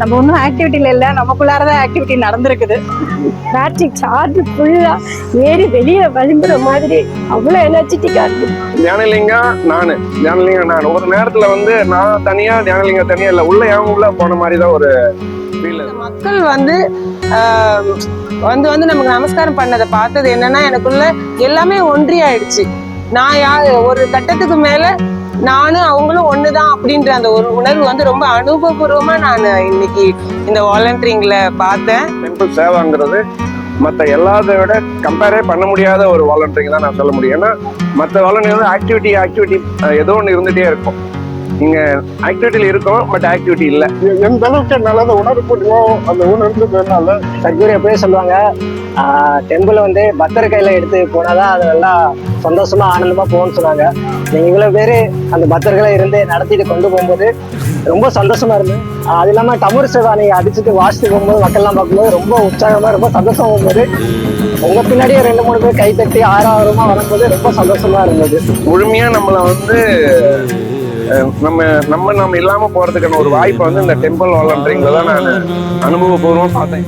நம்ம ஒன்றும் ஆக்டிவிட்டியில இல்லை, நமக்குள்ளாரதான் ஆக்டிவிட்டி நடந்திருக்குது. பேட்டரி சார்ஜ் ஃபுல்லா ஏறி வெளியே வலிம்புற மாதிரி அவ்வளவு எனர்ஜெட்டிக்கா இருக்கு. தியானலிங்கம் நான் ஒரு நேரத்துல வந்து நான் தனியா தியானலிங்கம் தனியா இல்ல, உள்ள என் உள்ள போன மாதிரிதான் ஒரு ஃபீல். மக்கள் வந்து வந்து நமக்கு நமஸ்காரம் பண்ணதை பார்த்தது என்னன்னா, எனக்குள்ள எல்லாமே ஒன்றி ஆயிடுச்சு. நான் ஒரு கட்டத்துக்கு மேல நானும் அவங்களும் ஒண்ணுதான் அப்படின்ற அந்த ஒரு உணர்வு வந்து ரொம்ப அனுபவபூர்வமா நான் இன்னைக்கு இந்த வாலண்டியரிங்ல பார்த்தேன். டெம்பிள் சேவாங்கிறது மற்ற எல்லாத்தை விட கம்பேரே பண்ண முடியாத ஒரு வாலண்டியரிங் தான் நான் சொல்ல முடியும். ஏன்னா மற்ற வாலண்டியர் ஆக்டிவிட்டி ஏதோ ஒன்று இருந்துகிட்டே இருக்கும். நீங்க ஆக்டிவிட்டியில இருக்கோம், பட் ஆக்டிவிட்டி இல்லை. எந்த அளவுக்கு என்னால அந்த உணர்வு போட்டுவோம், அந்த உணர்வுனால சத்குரு எப்படியே சொல்லுவாங்க, டெம்பிள் வந்து பக்தர் கையில எடுத்து போனாதான் அது நல்லா சந்தோஷமா ஆனந்தமா போகும்னு சொன்னாங்க. நீங்க இவ்வளவு பேரு அந்த பக்தர்களை இருந்து நடத்திட்டு கொண்டு போகும்போது ரொம்ப சந்தோஷமா இருந்தது. அது இல்லாம டமுர் சேவா நீங்க அடிச்சுட்டு வாசிட்டு போகும்போது மக்கள்லாம் பார்க்கும்போது ரொம்ப உற்சாகமா ரொம்ப சந்தோஷமா போகும்போது உங்க பின்னாடியே 2-3 பேர் கை தட்டி ஆரவாரமா வரும்போது ரொம்ப சந்தோஷமா இருந்தது. முழுமையா நம்மளை வந்து நம்ம இல்லாம போறதுக்கான ஒரு வாய்ப்பை வந்து இந்த டெம்பிள் வாலண்டியரிங்ல தான் நான் அனுபவபூர்வமா பார்த்தேன்.